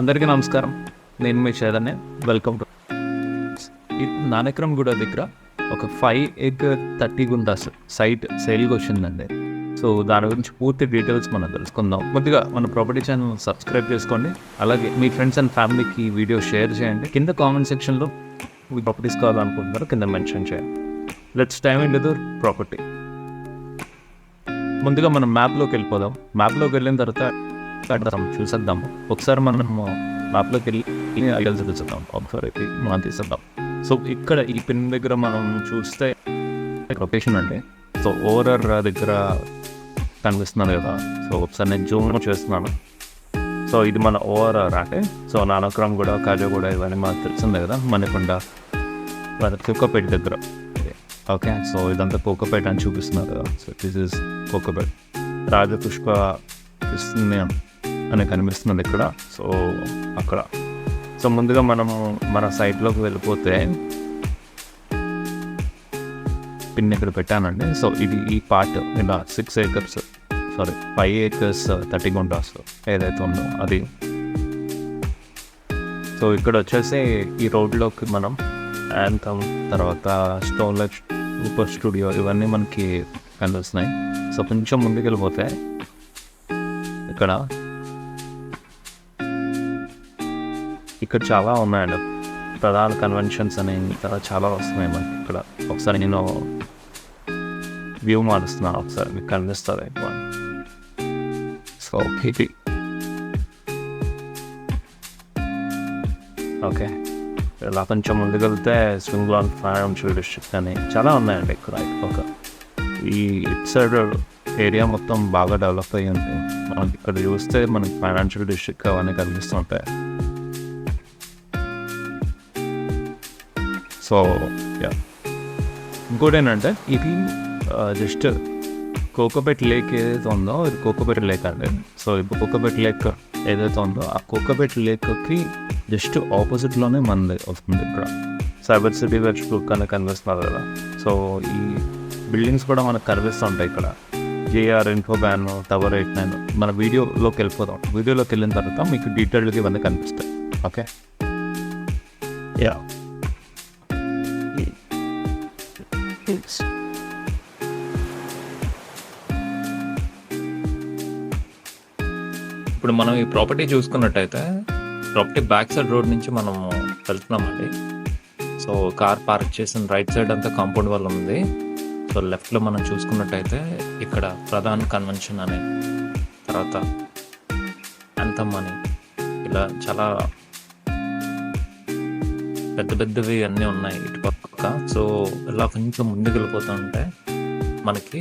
అందరికీ నమస్కారం. నేను మీ చైతన్య. వెల్కమ్ టు నానక్రమ్గూడ దగ్గర ఒక 5 acre 30 గుంటాస్ సైట్ సేల్కి వచ్చిందండి. సో దాని గురించి పూర్తి డీటెయిల్స్ మనం తెలుసుకుందాం. ముందుగా మన ప్రాపర్టీ ఛానల్ సబ్స్క్రైబ్ చేసుకోండి. అలాగే మీ ఫ్రెండ్స్ అండ్ ఫ్యామిలీకి ఈ వీడియో షేర్ చేయండి. కింద కామెంట్ సెక్షన్లో మీ ప్రాపర్టీస్ కావాలనుకుంటున్నారో కింద మెన్షన్ చేయండి. Let's dive into the property. ముందుగా మనం మ్యాప్లోకి వెళ్ళిపోదాం. మ్యాప్లోకి వెళ్ళిన తర్వాత చూసేద్దాము. ఒకసారి మనం మ్యాప్లోకి వెళ్ళి ఐడియాల్స్ తెలుసుద్దాం. ఒకసారి మనం తీసేద్దాం. సో ఇక్కడ ఈ పిన్ దగ్గర మనం చూస్తే లొకేషన్ అండి. సో ఓవర్ దగ్గర కనిపిస్తున్నాను కదా. సో ఒకసారి నేను జూమ్ చేస్తున్నాను. సో ఇది మన ఓవర్ అంటే సో నానక్రమ్గూడ, కాజాగూడ ఇవన్నీ మనకు తెలిసిందే కదా. మనకొండ కుక్కపేట దగ్గర. ఓకే, సో ఇదంతా కోకపేట అని చూపిస్తున్నారు కదా. So this is Kokapet. Rajapushpa అని కనిపిస్తుంది ఇక్కడ. సో అక్కడ సో ముందుగా మనము మన సైట్లోకి వెళ్ళిపోతే పిన్ ఇక్కడ పెట్టానండి. సో ఇది ఈ పార్ట్ ఇలా 5 acres 30 గుంటాస్ ఏదైతే ఉందో అది. సో ఇక్కడ వచ్చేసి ఈ రోడ్లోకి మనం యాంథమ్, తర్వాత స్టోన్ లైఫ్, సూపర్ స్టూడియో ఇవన్నీ మనకి కనిపిస్తున్నాయి. సో కొంచెం ముందుకు వెళ్ళిపోతే ఇక్కడ చాలా ఉన్నాయండి. ప్రధాన కన్వెన్షన్స్ అని చాలా వస్తున్నాయి మనకి ఇక్కడ. ఒకసారి నేను వ్యూ మారుస్తున్నాను, ఒకసారి మీకు కనిపిస్తుంది ఎక్కువ. సో ఓకే, ఇలా కొంచెం ముందుకెళ్తే స్వింగ్లాన్ ఫైనాన్షియల్ డిస్ట్రిక్ట్ అని చాలా ఉన్నాయండి ఇక్కడ. ఒక ఈ ఇట్ సైడ్ ఏరియా మొత్తం బాగా డెవలప్ అయ్యి ఉంది. మనకి ఇక్కడ చూస్తే మనకి ఫైనాన్షియల్ డిస్ట్రిక్ట్ అవన్నీ కనిపిస్తుంటాయి. సో ఇంకోటి ఏంటంటే ఇది జస్ట్ కోకోపేట్ లేక్ ఏదైతే ఉందో ఇది కోకోపేట్ లేక్ అండి. సో ఇప్పుడు కోకోపేట్ లేక్ ఏదైతే ఉందో ఆ కోకోపేట్ లేక్కి జస్ట్ ఆపోజిట్లోనే మనది వస్తుంది. ఇక్కడ సైబర్ సిటీ వెబ్ బుక్ అని కనిపిస్తున్నారు కదా. సో ఈ బిల్డింగ్స్ కూడా మనకు కనిపిస్తుంటాయి ఇక్కడ. JR ఇన్ఫోబ్యాన్, టవర్ 89. మన వీడియోలోకి వెళ్ళిపోదాం. వీడియోలోకి వెళ్ళిన తర్వాత మీకు డీటెయిల్గా ఇవన్నీ కనిపిస్తాయి. Okay, yeah. ఇప్పుడు మనం ఈ ప్రాపర్టీ చూసుకున్నట్టయితే ప్రాపర్టీ బ్యాక్ సైడ్ రోడ్ నుంచి మనం వెళ్తున్నామండి. సో కార్ పార్క్ చేసిన రైట్ సైడ్ అంతా కాంపౌండ్ వాల్ ఉంది. సో లెఫ్ట్లో మనం చూసుకున్నట్టయితే ఇక్కడ ప్రధాన కన్వెన్షన్ అని, తర్వాత యాంథమ్ అని, ఇలా చాలా పెద్ద పెద్దవి అన్నీ ఉన్నాయి ఇటు పక్క. సో ఇలా కొంచెం ముందుకు వెళ్ళిపోతూ ఉంటే మనకి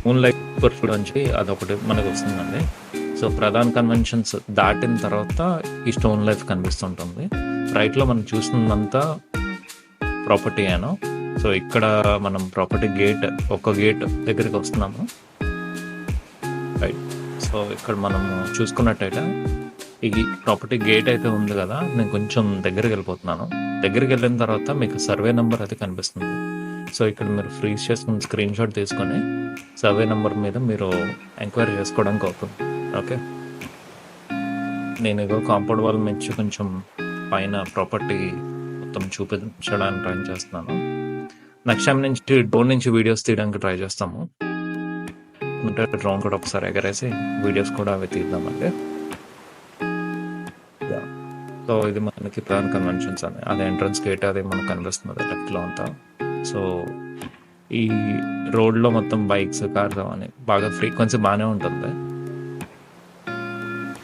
మూన్ లైట్ నుంచి అదొకటి మనకు వస్తుందండి. సో ప్రధాన కన్వెన్షన్స్ దాటిన తర్వాత ఈ స్టోన్ లైఫ్ కనిపిస్తుంటుంది. రైట్లో మనం చూస్తున్నంతా ప్రాపర్టీ అయినా. సో ఇక్కడ మనం ప్రాపర్టీ ఒక గేట్ దగ్గరికి వస్తున్నాము. రైట్. సో ఇక్కడ మనము చూసుకున్నట్టయితే ఈ ప్రాపర్టీ గేట్ అయితే ఉంది కదా. నేను కొంచెం దగ్గరికి వెళ్ళిపోతున్నాను. దగ్గరికి వెళ్ళిన తర్వాత మీకు సర్వే నెంబర్ అయితే కనిపిస్తుంది. సో ఇక్కడ మీరు ఫ్రీజ్ చేసుకుని స్క్రీన్ షాట్ తీసుకొని సర్వే నెంబర్ మీద మీరు ఎంక్వైరీ చేసుకోవడానికి అవుతుంది. ఓకే, నేను ఏదో కాంపౌండ్ వాల్ నుంచి కొంచెం పైన ప్రాపర్టీ మొత్తం చూపించడానికి ట్రై చేస్తున్నాను. నెక్స్ట్ టైం నుంచి డ్రోన్ నుంచి వీడియోస్ తీయడానికి ట్రై చేస్తాము. అంటే డ్రోన్ కూడా ఒకసారి ఎగరేసి వీడియోస్ కూడా అవి తీద్దామంటే. సో ఇది మనకి ప్రధాన కన్వెన్షన్స్ అని, అదే ఎంట్రన్స్ గేట్ అది మనకు కనిపిస్తుంది లెఫ్ట్లో అంతా. సో ఈ రోడ్లో మొత్తం బైక్స్, కార్స్ అని బాగా ఫ్రీక్వెన్సీ బాగానే ఉంటుంది.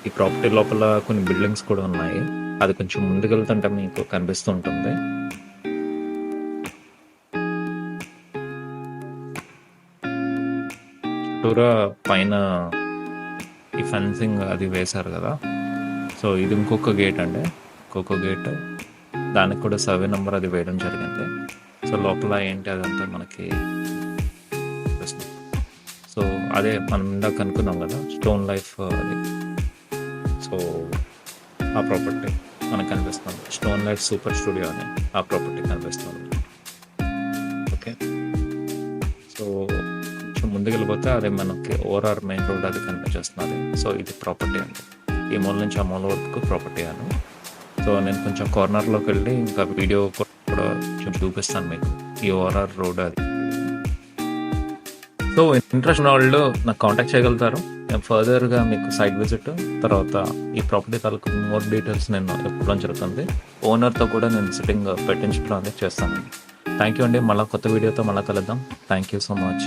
ఈ ప్రాపర్టీ లోపల కొన్ని బిల్డింగ్స్ కూడా ఉన్నాయి. అది కొంచెం ముందుకెళ్తుంటే మీకు కనిపిస్తూ ఉంటుంది. చుట్టూరా పైన ఈ ఫెన్సింగ్ అది వేశారు కదా. సో ఇది ఇంకొక గేట్ అండి, ఇంకొక గేట్. దానికి కూడా సర్వే నెంబర్ అది వేయడం జరిగింది. సో లోపల ఏంటి అదంతా మనకి. సో అదే మనం ఇందాక అనుకున్నాం కదా స్టోన్ లైఫ్ అది. సో ఆ ప్రాపర్టీ మనకు కనిపిస్తుంది. స్టోన్ లైఫ్ సూపర్ స్టూడియో అని ఆ ప్రాపర్టీ కనిపిస్తుంది. ఓకే, సో కొంచెం ముందుకు వెళ్ళిపోతే అదే మనకి ఓఆర్ఆర్ మెయిన్ రోడ్ అది కనిపించేస్తున్నది. సో ఇది ప్రాపర్టీ అండి. ఈ మూల నుంచి ఆ మూల వరకు ప్రాపర్టీ అని. సో నేను కొంచెం కార్నర్లోకి వెళ్ళి ఇంకా వీడియో కూడా చూపిస్తాను మీకు, ఈ ఓఆర్ఆర్ రోడ్ అది. సో ఇంట్రెస్ట్ ఉన్న వాళ్ళు నాకు కాంటాక్ట్ చేయగలుగుతారు. నేను ఫర్దర్గా మీకు సైట్ విజిట్, తర్వాత ఈ ప్రాపర్టీ తాలూకు మోర్ డీటెయిల్స్ నేను చెప్పడం జరుగుతుంది. ఓనర్తో కూడా నేను సిట్టింగ్ పెట్టించడం అనేది చేస్తాను. థ్యాంక్ యూ అండి. మళ్ళీ కొత్త వీడియోతో మళ్ళీ కలుద్దాం. Thank you so much.